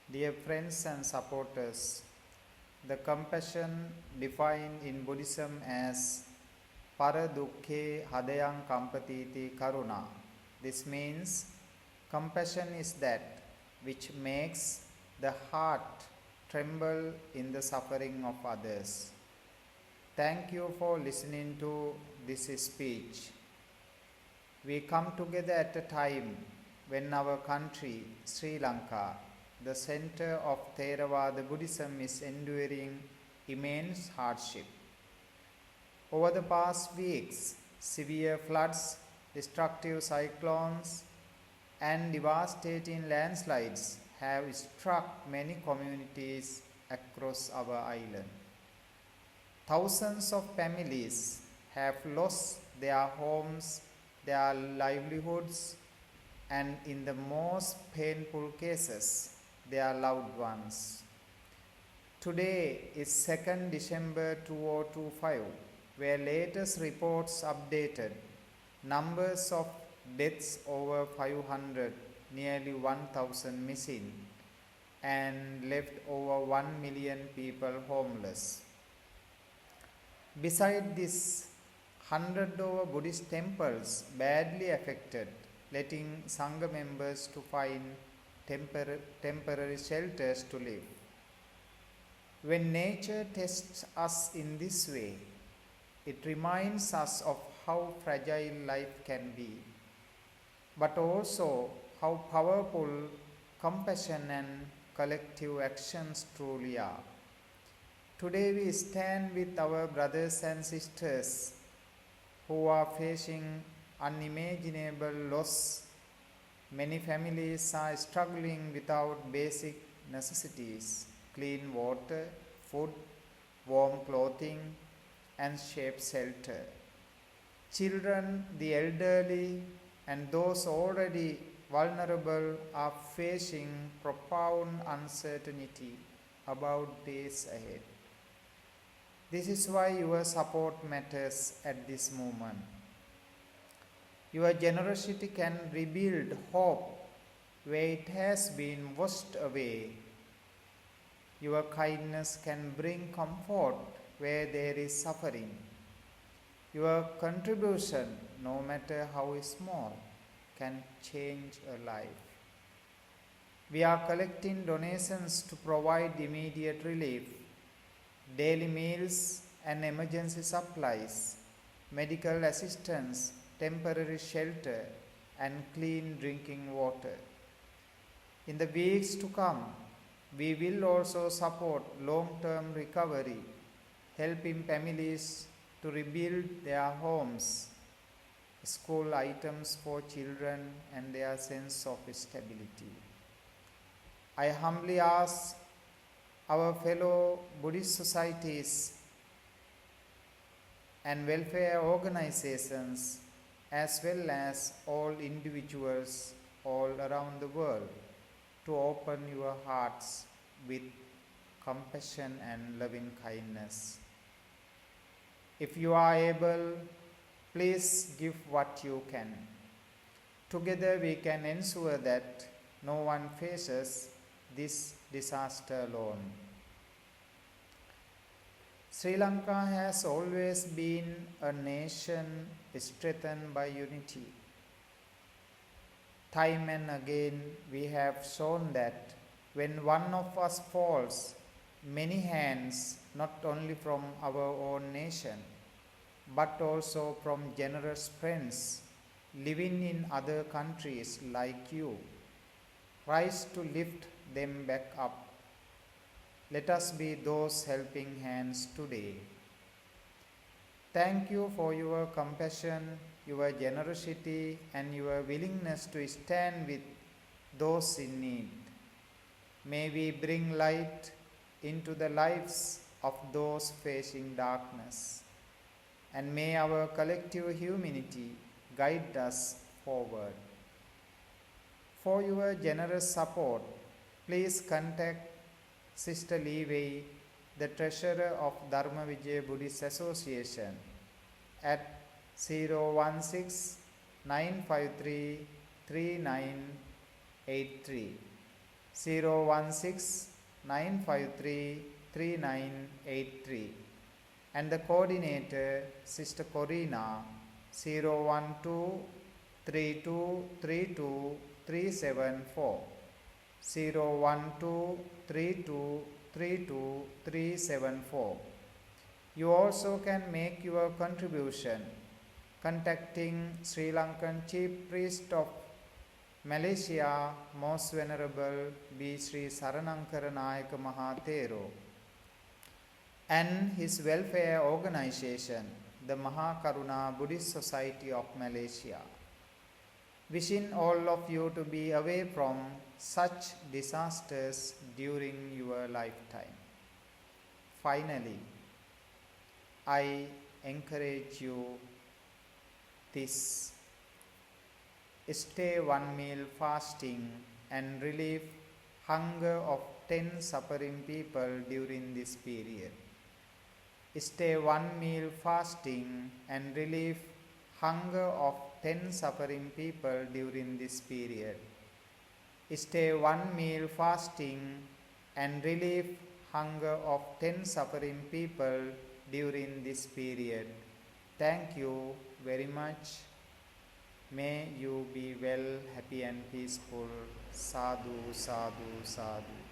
Dear friends and supporters, the compassion defined in Buddhism as para dukkhe hadayang kampatiti karuna. This means compassion is that which makes the heart tremble in the suffering of others. Thank you for listening to this speech. We come together at a time when our country, Sri Lanka, the center of Theravada Buddhism, is enduring immense hardship. Over the past weeks, severe floods, destructive cyclones, and devastating landslides have struck many communities across our island. Thousands of families have lost their homes, their livelihoods, and in the most painful cases, their loved ones. Today is 2nd December 2025, where latest reports updated numbers of deaths over 500, nearly 1,000 missing, and left over 1 million people homeless. Besides this, 100 over Buddhist temples badly affected, letting Sangha members to find temporary shelters to live. When nature tests us in this way, it reminds us of how fragile life can be, but also how powerful compassion and collective actions truly are. Today we stand with our brothers and sisters who are facing unimaginable loss. Many families are struggling without basic necessities, clean water, food, warm clothing, and safe shelter. Children, the elderly, and those already vulnerable are facing profound uncertainty about days ahead. This is why your support matters at this moment. Your generosity can rebuild hope where it has been washed away. Your kindness can bring comfort where there is suffering. Your contribution, no matter how small, can change a life. We are collecting donations to provide immediate relief, daily meals and emergency supplies, medical assistance, temporary shelter, and clean drinking water. In the weeks to come, we will also support long-term recovery, helping families to rebuild their homes, school items for children, and their sense of stability. I humbly ask our fellow Buddhist societies and welfare organizations, as well as all individuals all around the world, to open your hearts with compassion and loving kindness. If you are able, please give what you can. Together we can ensure that no one faces this disaster alone. Sri Lanka has always been a nation strengthened by unity. Time and again we have shown that when one of us falls, many hands, not only from our own nation, but also from generous friends living in other countries like you, rise to lift them back up. Let us be those helping hands today. Thank you for your compassion, your generosity, and your willingness to stand with those in need. May we bring light into the lives of those facing darkness, and may our collective humanity guide us forward. For your generous support, please contact Sister Lee Wei, the Treasurer of Dharma Vijaya Buddhist Association, at 016-953-3983. 016-953-3983 and the coordinator Sister Corina 012-3232-374 012-3232-374. You also can make your contribution contacting Sri Lankan Chief Priest of Malaysia, Most Venerable B. Sri Saranankara Nayaka Mahathero, and his welfare organization, the Mahakaruna Buddhist Society of Malaysia. Wishing all of you to be away from such disasters during your lifetime. Finally, I encourage you this: stay one meal fasting and relieve hunger of 10 suffering people during this period. Stay one meal fasting and relieve hunger of 10 suffering people during this period. Stay one meal fasting and relieve hunger of 10 suffering people during this period. Thank you very much. May you be well, happy and peaceful. Sadhu, sadhu, sadhu.